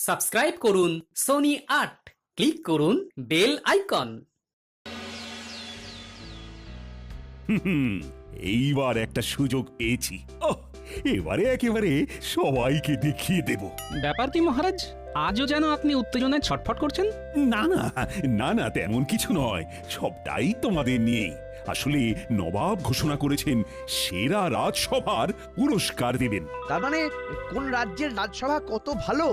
Subscribe করুন Sony ৮, click করুন bell icon. এইবার একটা সুযোগ পেয়েছি। এবারে একেবারে সবাইকে দেখিয়ে দেব। ব্যাপার কি মহারাজ, আজও যেন আপনি উত্তেজনায় ছটফট করছেন? না না না না, তেমন কিছু নয়, সবটাই তোমাদের নিয়েই। আসলে নবাব ঘোষণা করেছেন সেরা রাজসভার পুরস্কার দেবেন। তার মানে কোন রাজ্যের রাজসভা কত ভালো।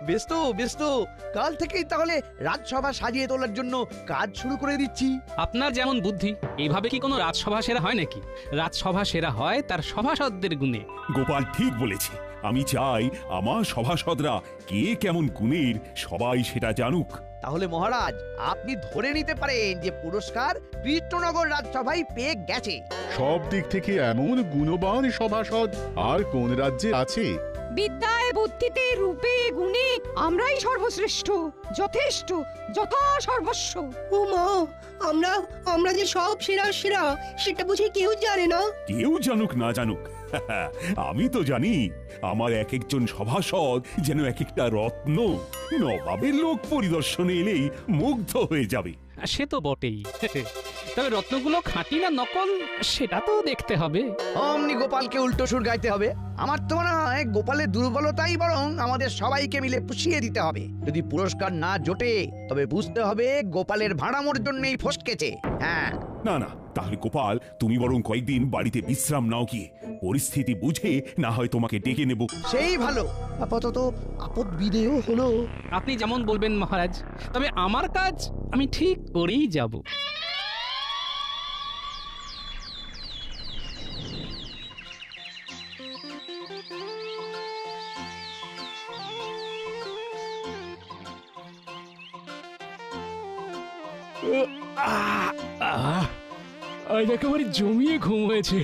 বেশ তো বেশ তো, কাল থেকেই তাহলে রাজসভা সাজিয়ে তোলার জন্য কাজ শুরু করে দিচ্ছি। আপনার যেমন বুদ্ধি, এইভাবে কি কোনো রাজসভা সেরা হয় নাকি? রাজসভা সেরা হয় তার সভাসদদের গুণে। গোপাল ঠিক বলেছে। আমি চাই আমার সভাসদরা কে কেমন গুণের সবাই সেটা জানুক। তাহলে মহারাজ, আপনি ধরে নিতে পারেন যে পুরস্কার কৃষ্ণনগর রাজসভায় পেয়ে গেছে। সব দিক থেকে এমন গুণবান সভাসদ আর কোন রাজ্যে আছে? বিদ্যায় বুদ্ধিতে রূপে গুণে আমরাই সর্বশ্রেষ্ঠ, যথেষ্ট, যথা সর্বস্ব। ও মা, আমরা আমরা যে সব সেরা সেরা সেটা বুঝি কেউ জানে না। কেউ জানুক না জানুক, আমি তো জানি আমার এক একজন সভাসদ যেন এক একটা রত্ন। নবাবের লোক পরিদর্শনে এলেই মুগ্ধ হয়ে যাবে। সে তো বটেই, তবে রত্নগুলো খাঁটি না নকল সেটা তো দেখতে হবে। অমনি গোপালকে উল্টো সুর গাইতে হবে। আমার তো মনে হয় গোপালের দুর্বলতাই বরং আমাদের সবাইকে মিলে পুষিয়ে দিতে হবে। যদি পুরস্কার না জোটে তবে বুঝতে হবে গোপালের ভাড়ামোর জন্যই ফসকেছে। হ্যাঁ, না না, তাহলে গোপাল তুমি বরং কয়েকদিন বাড়িতে বিশ্রাম নাও, গিয়ে পরিস্থিতি বুঝে না হয় তোমাকে ডেকে নেব। সেই ভালো। আপাতত আপদ বিদেয় হলো। আপনি যেমন বলবেন মহারাজ, তবে আমার কাজ আমি ঠিক করেই যাব। আজ একেবারে জমিয়ে ঘুম হয়েছে,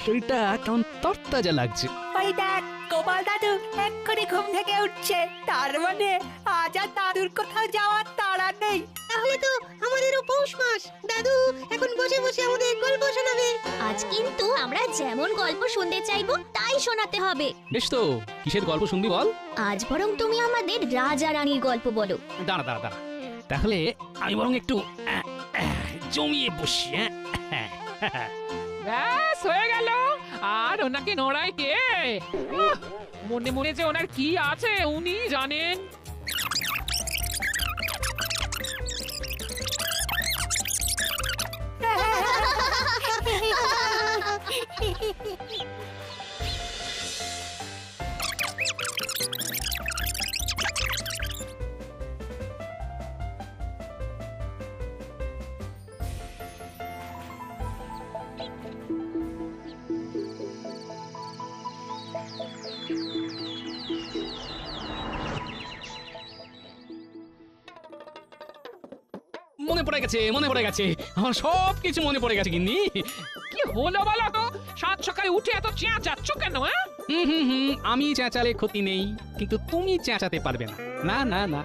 শরীরটা কেমন তরতাজা লাগছে। ওই দেখ, গোপাল দাদু এক্ষুনি ঘুম থেকে উঠছে। তার মানে আজ আর দাদুর কোথাও যাওয়ার তাড়া নেই। তাহলে তো আমাদেরও পৌষ মাস। দাদু এখন বসে বসে আমাদের গল্প শোনাবে। আজ কিন্তু আমরা যেমন গল্প শুনতে চাইবো তাই শোনাতে হবে। বেশ তো, কিসের গল্প শুনবি বল? আজ বরং তুমি আমাদের রাজা রানীর গল্প বলো। দাঁড়া দাঁড়া দাঁড়া, তাহলে আমি বরং একটু জমিয়ে বসি। ব্যাস হয়ে গেল। আর ওনাকে নড়াই কে? মনে মনে যে ওনার কি আছে উনি জানেন। মনে পড়ে গেছে, মনে পড়ে গেছে, আমার সব কিছু মনে পড়ে গেছে। গিন্নি, কি হলো বলো তো? সাত সকালে উঠে এত চেঁচাচ্ছ কেন? আমি চেঁচালে ক্ষতি নেই, কিন্তু তুমি চেঁচাতে পারবে না। না না না,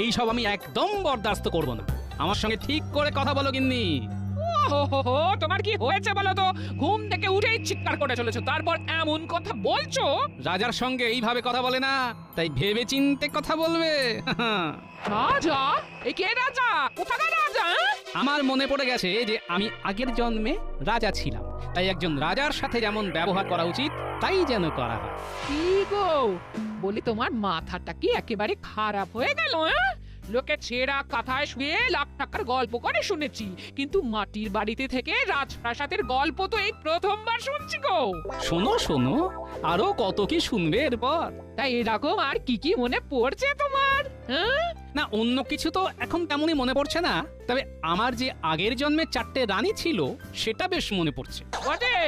এইসব আমি একদম বরদাস্ত করব না। আমার সঙ্গে ঠিক করে কথা বলো গিন্নি। ওহো, তোমার কি হয়েছে বলো তো? ঘুম থেকে উঠেই চিৎকার করে চলেছো, তারপর এমন কথা বলছো। রাজার সঙ্গে এইভাবে কথা বলে না, তাই ভেবে চিন্তে কথা বলবে। রাজা? এ কে রাজা? কোথাকার রাজা? আমার মনে পড়ে গেছে যে আমি আগের জন্মে রাজা ছিলাম, তাই একজন রাজার সাথে যেমন ব্যবহার করা উচিত তাই যেন করা হয়। কি গো, বলি তোমার মাথাটা কি একেবারে খারাপ হয়ে গেল? লোকে ছেঁড়া কাঁথায় শুয়ে লাখ টাকার গল্প করে শুনেছি, কিন্তু মাটির বাড়িতে থেকে রাজপ্রাসাদের গল্প তো এই প্রথমবার শুনছি গো। শোনো শোনো, আরো কত কি শুনবে এরপর। তাই এরকম আর কি কি মনে পড়ছে তোমার? না, অন্য কিছু তো এখন তেমনই মনে পড়ছে না, তবে আমার যে আগের জন্মে 4টে রানী ছিল সেটা বেশ মনে পড়ছে। বটে,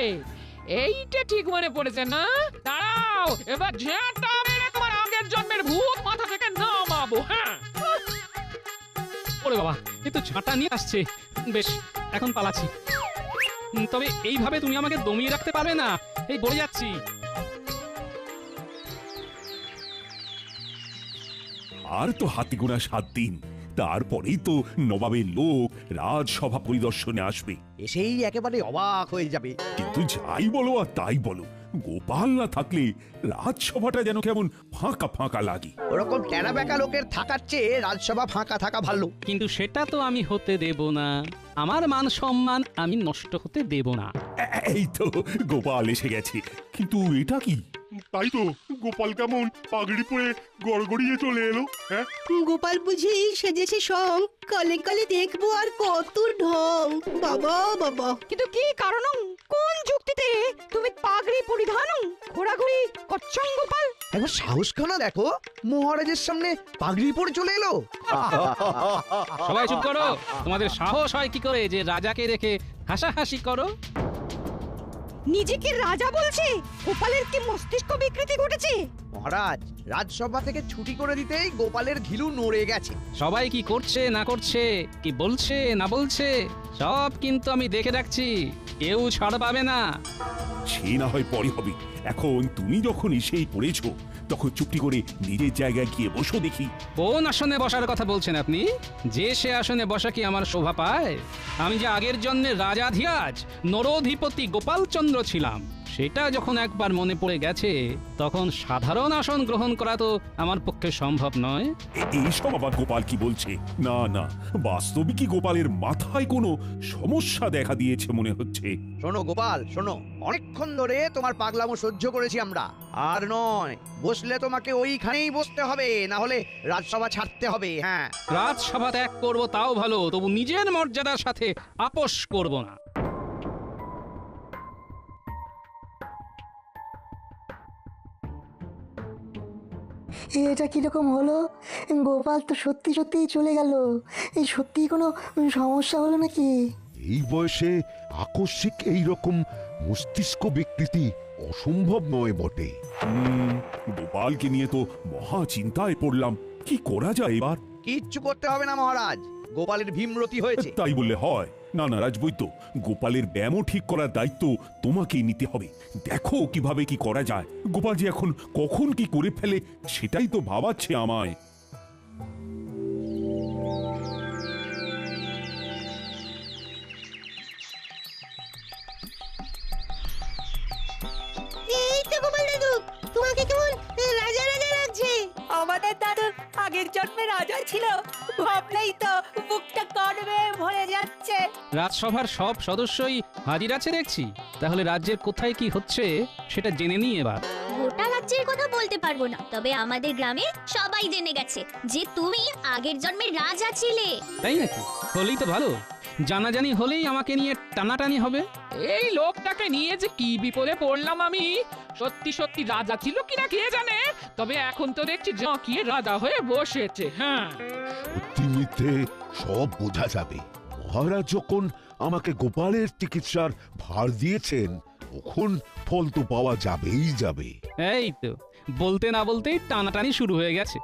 এইটা ঠিক মনে পড়েছে না? দাঁড়াও, এবার ঝেঁটা মেরে তোমার আগের জন্মের ভূত মাথা থেকে নামাবো। হ্যাঁ, ওরে বাবা, এ তো ঝাঁটা নিয়ে আসছে। বেশ, এখন পালাচ্ছি। তবে এইভাবে তুমি আমাকে দমিয়ে রাখতে পারবে না, এই বলে যাচ্ছি। আর তো হাতে গোনা 7 দিন, তারপরেই তো নবাবের লোক রাজসভা পরিদর্শনে আসবে। এসেই একেবারে অবাক হয়ে যাবে। কিন্তু যাই বলো আর তাই বলো, গোপাল না থাকলে রাজসভাটা যেন কেমন ফাঁকা ফাঁকা লাগে। ওরকম টেরা বেকা লোকের থাকার চেয়ে রাজসভা ফাঁকা থাকা ভালো। কিন্তু সেটা তো আমি হতে দেব না। আমার মান সম্মান আমি নষ্ট হতে দেব না। এই তো গোপাল এসে গেছে, কিন্তু এটা কি? তাই তো, গোপাল কেমন পাগড়ি পরে গড়গড়িয়ে চলে এলো। হ্যাঁ, গোপাল বুঝি সেজেছে সং, কলে কলে দেখবো আর কত ঢং। বাবা বাবা, কিন্তু কি কারণ, কোন যুক্তিতে তুমি পাগড়ি পরিধান ঘোরাঘুরি করছং গোপাল? একবার সাহসখানা দেখো, মহারাজের সামনে পাগড়ি পরে চলে এলো। সবাই চুপ করো। তোমাদের সাহস হয় কি করে যে রাজাকে রেখে হাসাহাসি করো? নিজেকে রাজা বলছে, গোপালের কি মস্তিষ্ক বিকৃতি ঘটেছে? মহারাজ, রাজসভা থেকে ছুটি করে দিতেই গোপালের ঘিলু নড়ে গেছে। সবাই কি করছে না করছে, কি বলছে না বলছে, সব কিন্তু আমি দেখে রাখছি। কেউ ছাড় পাবে না। সে না হয় পরে হবে, এখন তুমি যখন এসেই পড়েছো তখন চুপটি করে নিজের জায়গায় গিয়ে বসো দেখি। কোন আসনে বসার কথা বলছেন আপনি? যে সে আসনে বসা কি আমার শোভা পায়? আমি যে আগের জন্মে রাজাধিরাজ নরোধিপতি গোপালচন্দ্র ছিলাম, সেটা যখন একবার মনে পড়ে গেছে, তখন সাধারণ আসন গ্রহণ করা তো আমার পক্ষে সম্ভব নয়। এইসব আবার গোপাল কি বলছে? না না, বাস্তবে কি গোপালের মাথায় কোনো সমস্যা দেখা দিয়েছে মনে হচ্ছে। শোনো গোপাল, শোনো, অনেকক্ষণ ধরে তোমার পাগলামো সহ্য করেছি আমরা। আর নয়, বসলে তোমাকে ওইখানেই বসতে হবে, না হলে রাজসভা ছাড়তে হবে। হ্যাঁ, রাজসভা ত্যাগ করবো তাও ভালো, তবু নিজের মর্যাদার সাথে আপোষ করব না। এটা কিরকম হলো? গোপাল তো সত্যি সত্যিই চলে গেল। এই সত্যি কোনো সমস্যা হলো নাকি? এই বয়সে আকস্মিক এই রকম মস্তিষ্ক বিকৃতি অসম্ভব নয় বটে। গোপালকে নিয়ে তো মহা চিন্তায় পড়লাম, কি করা যায় এবার? কিচ্ছু করতে হবে না মহারাজ, গোপালের ভীমরতি হয়েছে। তাই বললে হয়? না না রাজবৈদ্য, গোপালের ব্যায়ামও ঠিক করার দায়িত্ব তোমাকেই নিতে হবে। দেখো কিভাবে কি করা যায়। গোপাল যে এখন কখন কি করে ফেলে সেটাই তো ভাবাচ্ছে আমায়। এই তো গোপাল দাদু, তোমাকে কেমন রাজা রাজা লাগছে। আমাদের দাদু আগের জন্মে রাজা ছিল, ভাবলেই তো বুকটা গর্বে ভরে যাচ্ছে। রাজসভার সব সদস্যই হাজির আছে দেখছি। তাহলে রাজ্যের কোথায় কি হচ্ছে সেটা জেনে নিই এবার। গোটা রাজ্যের কথা বলতে পারবো না, তবে আমাদের গ্রামে সবাই জেনে গেছে যে তুমি আগের জন্মের রাজা ছিলে। তাই নাকি? হলেই তো ভালো। জানাজানি হলেই আমাকে নিয়ে টানাটানি হবে। এই লোকটাকে নিয়ে যে কি বিপদে পড়লাম আমি। সত্যি সত্যি রাজা ছিল কিনা কে জানে, তবে এখন তো দেখছি জাঁকিয়ে রাজা হয়ে বসেছে। হ্যাঁ, সত্যি মিথ্যে সব বোঝা যাবে। মহারাজ যখন আমাকে গোপালের চিকিৎসার ভার দিয়েছেন, তখন ফল তো পাওয়া যাবেই যাবে। এই তো বলতে না বলতেই টানাটানি শুরু হয়ে গেছে।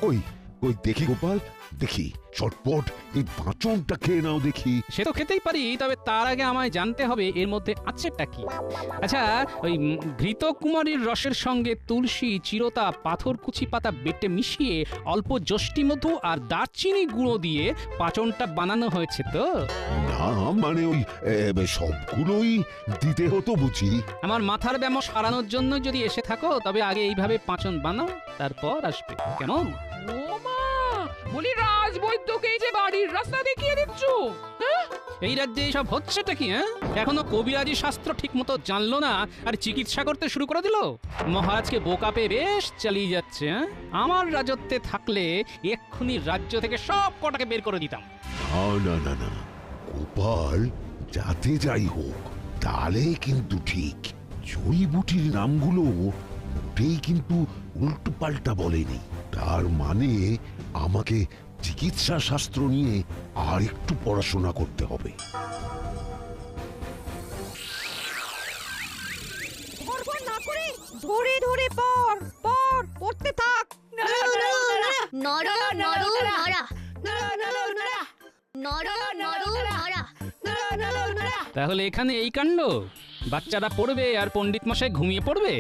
কই কই দেখি গোপাল, দেখি চটপট এই পাঁচনটা খেয়ে নাও দেখি। সে তো খেতেই পারি, তবে তার আগে আমায় জানতে হবে এর মধ্যে আছেটা কি। আচ্ছা, ওই ঘৃত কুমারীর রসের সঙ্গে তুলসী, চিরতা, পাথরকুচি পাতা বেটে মিশিয়ে অল্প যষ্টি মধু আর দারচিনি গুঁড়ো দিয়ে পাচনটা বানানো হয়েছে তো? না মানে ওই সবগুলোই দিতে হতো বুঝি। আমার মাথার ব্যামো সারানোর জন্য যদি এসে থাকো, তবে আগে এইভাবে পাচন বানাও, তারপর আসবে। কেমন? ও মা, বলি রাজবৈদ্যকে এই যে বাড়ির রাস্তা দেখিয়ে দিচ্ছ। হ্যাঁ, এই রাজ্যে এইসব হচ্ছেটা কি? হ্যাঁ, এখনো কবিরাজি শাস্ত্র ঠিক মতো জানলো না আর চিকিৎসা করতে শুরু করে দিল। মহারাজকে বোকা পেয়ে বেশ চালিয়ে যাচ্ছে। হ্যাঁ, আমার রাজত্বে থাকলে এক্ষুনি রাজ্য থেকে সব কটাকে বের করে দিতাম। না না না না, গোপাল যাতে যাই হোক, তাহলে কিন্তু ঠিক। জড়িবুটির নামগুলো মোটেই কিন্তু উল্টো পাল্টা বলেনি। তার মানে আমাকে চিকিৎসা শাস্ত্র নিয়ে আর একটু পড়াশোনা করতে হবে। না করে ধরে ধরে পড়তে থাক। নর নর নরা, নর নর নরা, তাহলে এখানে এই কাণ্ড, বাচ্চারা পড়বে আর পণ্ডিত মশাই ঘুমিয়ে পড়বে।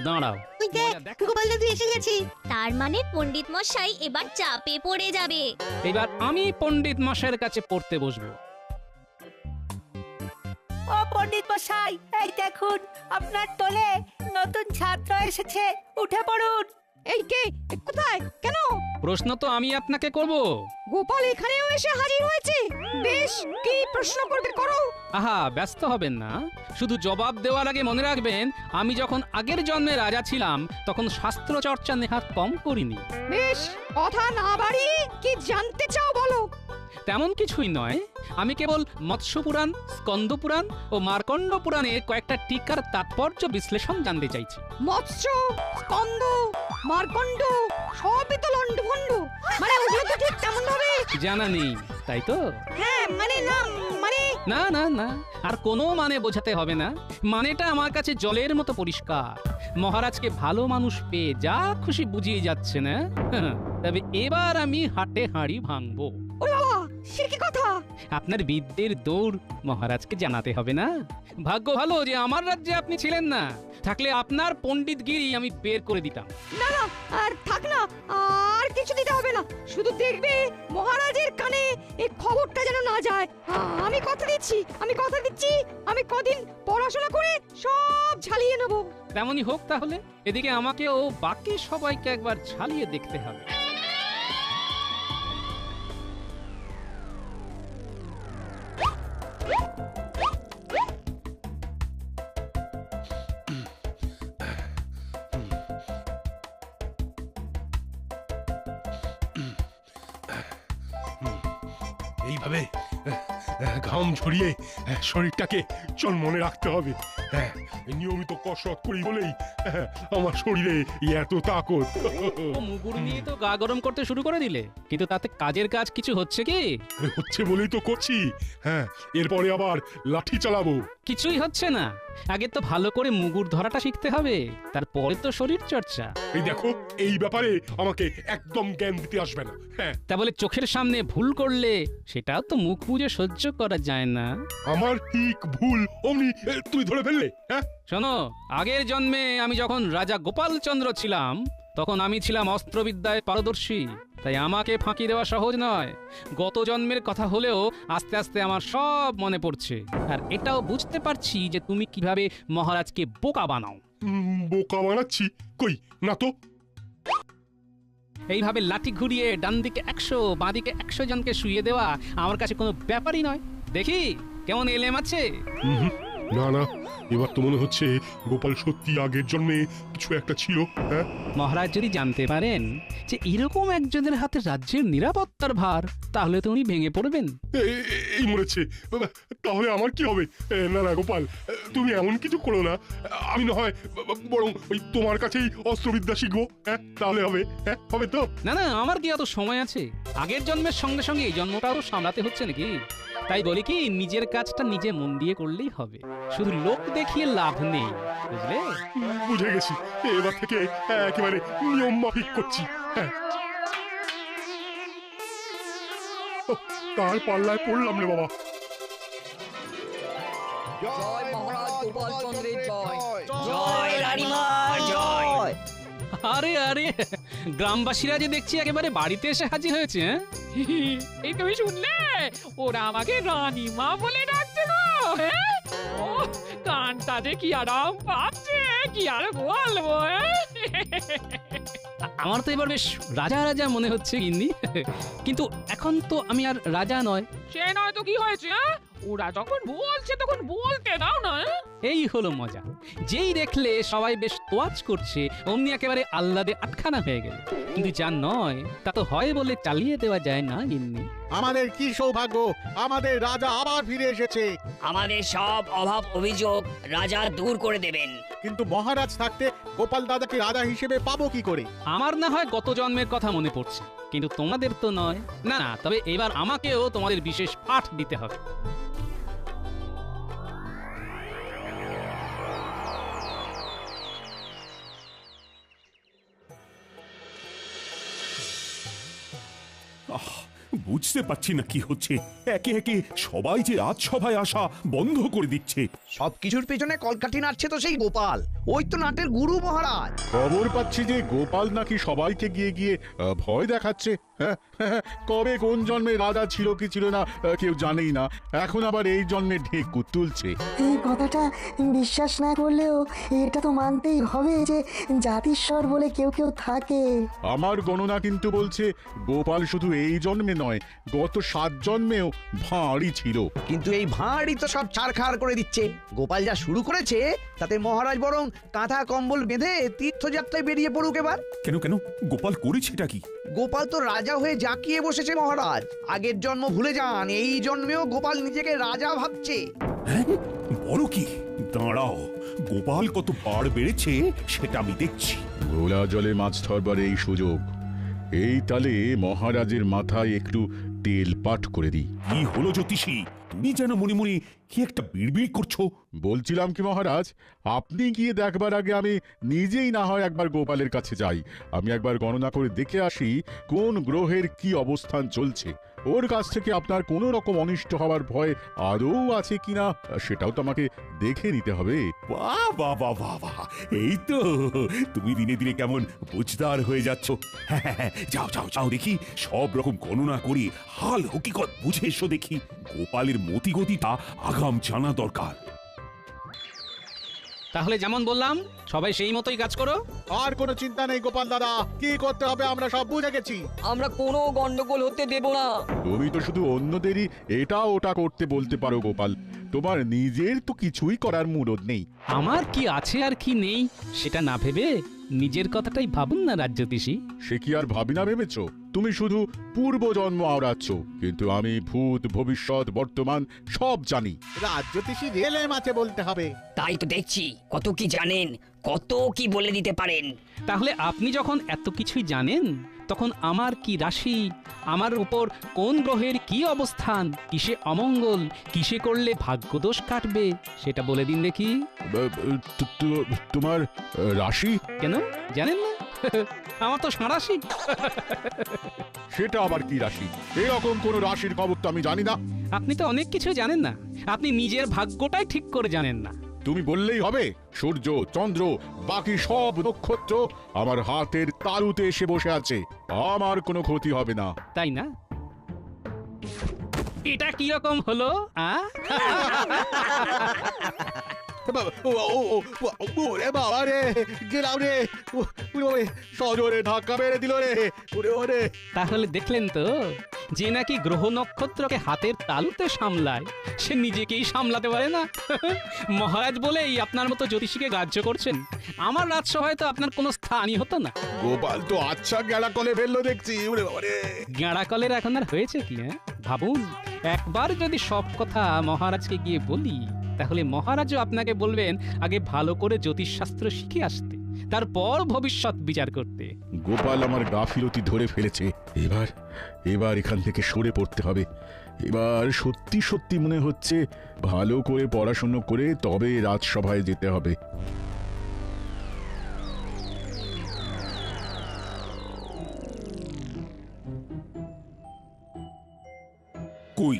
দাঁড়াও, ওই দেখ, মজা দেখ। গোপাল দাদু এসে গেছে। তার মানে পণ্ডিত মশাই এবার চাপে পড়ে যাবে। এবার আমি পণ্ডিত মশাইয়ের কাছে পড়তে বসবো। ও পণ্ডিত মশাই, এই দেখুন আপনার দলে নতুন ছাত্র এসেছে, উঠে পড়ুন। এই কে? কোথায়? কেন? প্রশ্ন তো আমি আপনাকে করব। গোপাল এখানেও এসে হাজির হয়েছে। বেশ, কি প্রশ্ন করবে করো। আহা, ব্যস্ত হবেন না, শুধু জবাব দেওয়ার আগে মনে রাখবেন আমি যখন আগের জন্মে রাজা ছিলাম তখন শাস্ত্র চর্চা নেহাত কম করিনি। বেশ, কথা না বাড়িয়ে কি জানতে চাও বলো। তেমন কিছুই নয়, আমি কেবল মৎস্য পুরাণ, স্কন্দ পুরাণ ও মার্কণ্ড পুরাণের কয়েকটা টিকার তাৎপর্য বিশ্লেষণ জানতে চাইছি। মৎস্য, স্কন্দ, মার্কণ্ড সবই তো লন্ডভন্ড, মানে ওগুলো তো ঠিক তেমন ভাবে জানা নেই, তাই তো? হ্যাঁ, মানে না, মানে না না না, আর কোনো মানে বোঝাতে হবে না, মানেটা আমার কাছে জলের মতো পরিষ্কার। মহারাজকে ভালো মানুষ পেয়ে যা খুশি বুঝিয়ে যাচ্ছে না। তবে এবার আমি হাটে হাঁড়ি ভাঙবো। ও বাবা, সে কি কথা? আপনার বিদ্যের দৌড় মহারাজকে জানাতে হবে না। ভাগ্য ভালো যে আমার রাজ্যে আপনি ছিলেন না, থাকলে আপনার পণ্ডিতগিরি আমি বের করে দিতাম। না না, আর থাক না, আর কিছু দিতে হবে না, শুধু দেখবে মহারাজের কানে এই খবরটা যেন না যায়। আমি কথা দিচ্ছি, আমি কদিন পড়াশোনা করে সব ঝালিয়ে নেব। তেমনই হোক তাহলে, এদিকে আমাকেও বাকি সবাইকে একবার ঝালিয়ে দেখতে হবে। এইভাবে ঘাম ঝরিয়ে শরীরটাকে চনমনে রাখতে হবে। হ্যাঁ, নিয়মিত কসরত করি বলেই আমার শরীরে এত তাকত। মুগুর নিয়ে তো গা গরম করতে শুরু করে দিলে, কিন্তু তাতে কাজের কাজ কিছু হচ্ছে কি? হচ্ছে বলেই তো করছি। হ্যাঁ, এরপরে আবার লাঠি চালাবো। কিছুই হচ্ছে না, আগে তো ভালো করে মুগুর ধরাটা শিখতে হবে, তারপরে তো শরীর চর্চা। এই দেখো, এই ব্যাপারে আমাকে একদম জ্ঞান দিতে আসবে না। হ্যাঁ, তা বলে চোখের সামনে ভুল করলে সেটাও তো মুখ বুজে সহ্য করা যায় না। আমার ঠিক ভুল অমনি তুমি ধরে ফেললে। হ্যাঁ, শোনো, আগের জন্মে আমি যখন রাজা গোপালচন্দ্র ছিলাম তখন আমি ছিলাম অস্ত্রবিদ্যায় পারদর্শী, তাই আমাকে ফাঁকি দেওয়া সহজ নয়। গত জন্মের কথা হলেও আস্তে আস্তে আমার সব মনে পড়ছে, আর এটাও বুঝতে পারছি যে তুমি কিভাবে মহারাজকে বোকা বানাও। বোকা বানাচ্ছি? কই না তো। এইভাবে লাঠি ঘুরিয়ে ডান দিকে 100 বাঁ দিকে 100 জনকে শুইয়ে দেওয়া আমার কাছে কোনো ব্যাপারই নয়। দেখি কেমন এলেম আছে। না না, এবার তো মনে হচ্ছে গোপাল সত্যি আগের জন্মে কিছু একটা ছিল। হ্যাঁ, মহারাজ যদি জানতে পারেন যে এরকম একজনের হাতে রাজ্যের নিরাপত্তার ভার, তাহলে তো উনি ভেঙে পড়বেন। এই মরেছে, তাহলে আমার কি হবে? না না গোপাল, তুমি এমন কিছু করো না। আমি না হয় বরং ওই তোমার কাছেই অস্ত্রবিদ্যা শিখবো। হ্যাঁ, তাহলে হবে। হ্যাঁ, হবে তো? না না, আমার কি অত সময় আছে? আগের জন্মের সঙ্গে সঙ্গে এই জন্মটাও সামলাতে হচ্ছে নাকি? তাই বলি কি, নিজের কাজটা নিজে মন দিয়ে করলেই হবে, শুধু লোক দেখিয়ে লাভ নেই, বুঝলে? বুঝে গেছি, এবার থেকে একেবারে নিয়ম মাফিক করছি। হ্যাঁ, তার পাল্লায় পড়লাম রে বাবা। জয় মহারাজ গোপালচন্দ্রের জয়, জয় রানীমার জয়। আরে আরে, গ্রামবাসীরা যে দেখছি একেবারে বাড়িতে এসে হাজির হয়েছে। এই তুমি শুনলে, ওরা আমাকে রানীমা বলে ডাকছে গো। হ্যাঁ, ও কানটা যে কি আরাম পাচ্ছে, কি আর বলবো। আমার তো এবার বেশ রাজা রাজা মনে হচ্ছে গিন্নি, কিন্তু এখন তো আমি আর রাজা নয়। সে নয় তো কি হয়েছে? ওরা যখন বলছে তখন বলতে দাও না। এই হলো মজা, যেই দেখলে সবাই বেশ তোয়াজ করছে অমনি একেবারে আহ্লাদে আটখানা হয়ে গেল। কিন্তু যা নয় তা তো হয় বলে চালিয়ে দেওয়া যায় না গিন্নি। আমাদের কি সৌভাগ্য, আমাদের রাজা আবার ফিরে এসেছে। আমাদের সব অভাব অভিযোগ রাজা দূর করে দেবেন। কিন্তু মহারাজ থাকতে গোপাল দাদাকে রাজা হিসেবে পাবো কি করে? আমার না হয় গত জন্মের কথা মনে পড়ছে, কিন্তু তোমাদের তো নয়। না না, তবে এবার আমাকেও তোমাদের বিশেষ পাঠ দিতে হবে। বুঝতে পারছি না কি হচ্ছে। একে একে সবাই যে রাজসভায় আসা বন্ধ করে দিচ্ছে। সবকিছুর পেছনে কলকাঠি নাড়ছে তো সেই গোপাল, ওই তো নাটের গুরু মহারাজ। খবর পাচ্ছি যে গোপাল নাকি সবাইকে গিয়ে গিয়ে ভয় দেখাচ্ছে। হ্যাঁ, কবে কোন জন্মে রাজা ছিল কি ছিল না কেউ জানেই না, এখন আবার এই জন্মে ঢেকু তুলছে। এই কথাটা বিশ্বাস না করলেও এটা তো মানতেই হবে যে জাতিস্বর বলে কেউ কেউ থাকে। আমার গণনা কিন্তু বলছে গোপাল শুধু এই জন্মে নয়, গত 7 জন্মেও ভাঁড়ই ছিল। কিন্তু এই ভাঁড়ই তো সব ছাড়খাড় করে দিচ্ছে। গোপাল যা শুরু করেছে তাতে মহারাজ বরং কাঁথা কম্বল বেঁধে তীর্থযাত্রায় বেরিয়ে পড়ুক এবার। কেন কেন গোপাল করেছেটা কি? গোপাল তো রাজা হয়ে জাঁকিয়ে বসেছে মহারাজ। আগের জন্ম ভুলে যান, এই জন্মেও গোপাল নিজেকে রাজা ভাবছে। হ্যাঁ, বড় কি? দাঁড়াও, গোপাল কত বাড় বেড়েছে সেটা আমি দেখছি। ঘোলা জলে মাছ ধরবার এই সুযোগ, এই তালে মহারাজের মাথায় একটু তেল পাট করে দিই। কি হলো জ্যোতিষী, তুমি যেন মনে মনে কি একটা বিড়বিড় করছো? বলছিলাম কি মহারাজ, আপনি গিয়ে দেখবার আগে আমি নিজেই না হয় একবার গোপালের কাছে যাই। আমি একবার গণনা করে দেখে আসি কোন গ্রহের কি অবস্থান চলছে। ওর কাছ থেকে আপনার কোনো রকম অনিষ্ট হওয়ার ভয় আদৌ আছে কিনা সেটাও তো আমাকে দেখে নিতে হবে। বাহ বাহ বাহ বাহ বাহ, এই তো তুমি দিনে দিনে কেমন বুঝদার হয়ে যাচ্ছ। হ্যাঁ, যাও যাও যাও দেখি, সব রকম গণনা করি হাল হকিকত বুঝে এসো দেখি। গোপালের মতিগতিটা আগাম জানা দরকার। তাহলে যেমন বললাম সবাই সেই মতোই কাজ করো। আর কোনো চিন্তা নেই গোপাল দাদা, কি করতে হবে আমরা সব বুঝে গেছি। আমরা কোনো গন্ডগোল হতে দেব না। তুমি তো শুধু অন্যদেরই এটা ওটা করতে বলতে পারো গোপাল, তোমার নিজের তো কিছুই করার মুরদ নেই। আমার কি আছে আর কি নেই সেটা না ভেবে নিজের কথাটাই ভাবুন না রাজ্যতীষী। সে কি আর ভাবি না ভেবেছ? তুমি শুধু পূর্ব জন্ম আওড়াচ্ছ, কিন্তু আমি ভূত ভবিষ্যৎ বর্তমান সব জানি। রাজ্যতীষী রেলে মাছে বলতে হবে। তাই তো দেখছি কত কি জানেন, কত কি বলে দিতে পারেন। তাহলে আপনি যখন এত কিছুই জানেন, তখন আমার কি রাশি, আমার উপর কোন গ্রহের কি অবস্থান, কিসে অমঙ্গল, কিসে করলে ভাগ্যদোষ কাটবে সেটা বলে দিন দেখি। তোমার রাশি কেন জানেন না? আমার তো সাঁড়াশি। সেটা আবার কি রাশি? এরকম কোন রাশির খবর তো আমি জানি না। আপনি তো অনেক কিছু জানেন না, আপনি নিজের ভাগ্যটাই ঠিক করে জানেন না। তুমি বললেই হবে? সূর্য চন্দ্র বাকি সব নক্ষত্র আমার হাতের তালুতে এসে বসে আছে, আমার কোনো ক্ষতি হবে না, তাই না? এটা কি রকম হলো? বাবা রে, গেলাম রে, সজোরে ধাক্কা মেরে দিল রে। তাহলে দেখলেন তো, যে নাকি গ্রহ নক্ষত্রকে হাতের তালুতে সামলায় সে নিজেকেই সামলাতে পারে না। মহারাজ বলেই আপনার মতো জ্যোতিষীকে গ্রাহ্য করছেন। আমার রাজসভায় তো আপনার কোনো স্থানই হতো না। গোপাল তো আচ্ছা গেলা কলে ফেললো দেখছি। গেঁড়া কলের এখন আর হয়েছে কি? হ্যাঁ ভাবুন, একবার যদি সব কথা মহারাজকে গিয়ে বলি, তাহলে মহারাজও আপনাকে বলবেন আগে ভালো করে জ্যোতিষশাস্ত্র শিখে আসতে, তারপর ভবিষ্যৎ বিচার করতে। গোপাল আমার গাফিলতি ধরে ফেলেছে, এবার এখান থেকে সরে পড়তে হবে। এবার সত্যি সত্যি মনে হচ্ছে ভালো করে পড়াশুনো করে তবে রাজসভায় যেতে হবে। কই,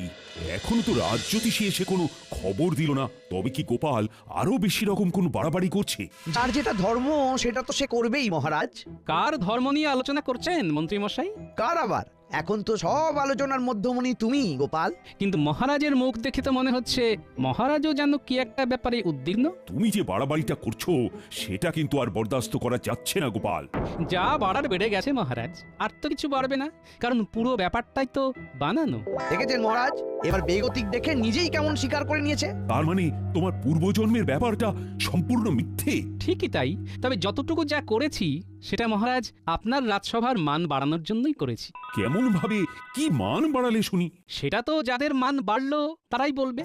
এখনো তো রাজ্যতীষী এসে কোনো খবর দিল না। তবে কি গোপাল আরো বেশি রকম কোন বাড়াবাড়ি করছে? যার যেটা ধর্ম সেটা তো সে করবেই মহারাজ। কার ধর্ম নিয়ে আলোচনা করছেন মন্ত্রী মশাই? কার আবার? এখন তো সব আলোচনার মধ্যমণি তুমি গোপাল। কিন্তু মহারাজের মুখ দেখে তো মনে হচ্ছে মহারাজও যেন কি একটা ব্যাপারে উদ্বিগ্ন। তুমি যে বাড়াবাড়িটা করছো সেটা কিন্তু আর বরদাস্ত করা যাচ্ছে না গোপাল। যা বাড়ার বেড়ে গেছে মহারাজ, আর তো কিছু বাড়বে না, কারণ পুরো ব্যাপারটাই তো বানানো। দেখেছেন মহারাজ, এবার বেগতিক দেখে নিজেই কেমন স্বীকার করে নিয়েছে। তার মানে তোমার পূর্বজন্মের ব্যাপারটা সম্পূর্ণ মিথ্যে? ঠিকই তাই, তবে যতটুকু যা করেছি সেটা মহারাজ আপনার রাজসভার মান বাড়ানোর জন্যই করেছি। কেমন ভাবে কি মান বাড়ালে শুনি? সেটা তো যাদের মান বাড়লো তারাই বলবে,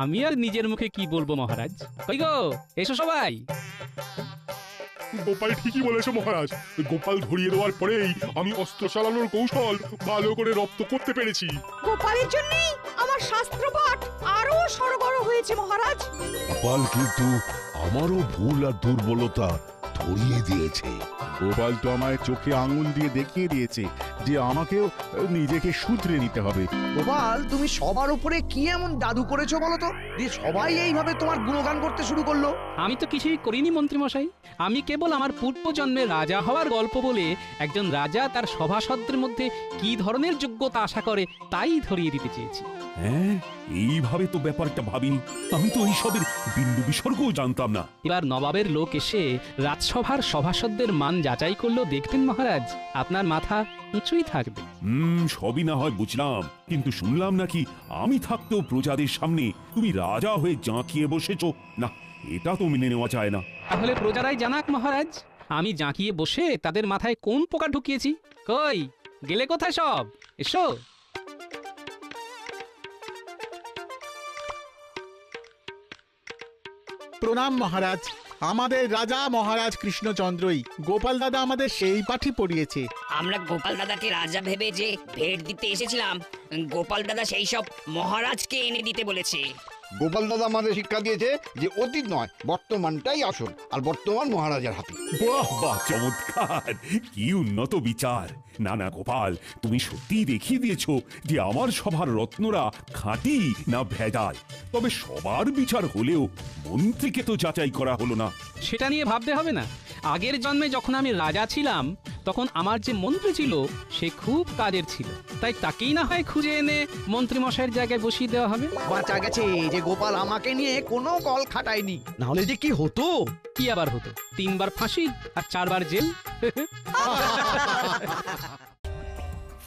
আমি আর নিজের মুখে কি বলবো মহারাজ। কই গো, এসো সবাই। গোপাল ঠিকই বলেছে মহারাজ। গোপাল ধরিয়ে দেওয়ার পরেই আমি অস্ত্র চালানোর কৌশল ভালো করে রপ্ত করতে পেরেছি। গোপালের জন্যই আমার শাস্ত্রপাঠ আরো সরগর হয়েছে মহারাজ। গোপাল কিন্তু আমারও ভুল আর দুর্বলতা ধরিয়ে দিয়েছে। গোপাল তো আমায় চোখে আঙুল দিয়ে দেখিয়ে দিয়েছে যে আমাকেও নিজেকে শুধরে নিতে হবে। গোপাল, তুমি সবার উপরে কি এমন জাদু করেছো বলো তো, যে সবাই এইভাবে তোমার গুণগান করতে শুরু করলো? আমি তো কিছুই করিনি মন্ত্রী মশাই। আমি কেবল আমার পূর্বজন্মে রাজা হওয়ার গল্প বলে একজন রাজা তার সভাসদদের মধ্যে কি ধরনের যোগ্যতা আশা করে তাই ধরিয়ে দিতে চেয়েছি। হ্যাঁ, এইভাবে তো ব্যাপারটা ভাবিনি। আমি তো এইসবের বিন্দু বিসর্গও জানতাম না। এবার নবাবের লোক এসে রাজসভার সভাসদদের মান যাচাই করলো, দেখতেন মহারাজ, আপনার মাথা উঁচুই থাকবে। সবই না হয় বুঝলাম, কিন্তু শুনলাম নাকি আমি থাকতেও প্রজাদের সামনে তুমি রাজা হয়ে জাঁকিয়ে বসেছো। না, এটা তো মেনে নেওয়া যায় না। তাহলে প্রজারাই জানাক মহারাজ, আমি জাঁকিয়ে বসে তাদের মাথায় কোন পোকা ঢুকিয়েছি। কই গেলে কোথায় সব? এসো। প্রণাম মহারাজ। আমাদের রাজা মহারাজ কৃষ্ণচন্দ্রই গোপাল দাদা আমাদের সেই পাঠই পড়িয়েছে। আমরা গোপাল দাদাকে রাজা ভেবে যে ভেট দিতে এসেছিলাম, গোপাল দাদা সেই সব মহারাজকে এনে দিতে বলেছে। গোপাল দাদা আমাদের শিক্ষা দিয়েছে যে অতীত নয়, বর্তমানটাই আসল, আর বর্তমান মহারাজার হাতে। বাহ বাহ, চমৎকার! কি উন্নত বিচার! না না গোপাল, তুমি সত্যিই দেখিয়ে দিয়েছো যে আমার সভার রত্নরা খাঁটি না ভেজাল। তবে সবার বিচার হলেও মন্ত্রীকে তো যাচাই করা হলো না। সেটা নিয়ে ভাবতে হবে না। আগের জন্মে যখন আমি রাজা ছিলাম তখন আমার যে মন্ত্রী ছিল সে খুব কাজের ছিল, তাই তাকেই না হয় খুঁজে এনে মন্ত্রী মশাইয়ের জায়গায় বসিয়ে দেওয়া হবে। বাঁচা গেছে যে গোপাল আমাকে নিয়ে কোনো কল খাটায়নি, না হলে যে কি হতো। কি আবার হতো? 3 বার ফাঁসি আর 4 বার jail.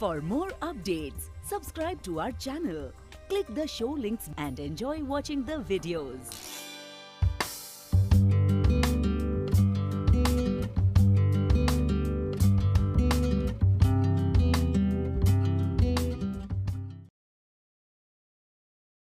For more updates, subscribe to our channel, click the show links and enjoy watching the videos.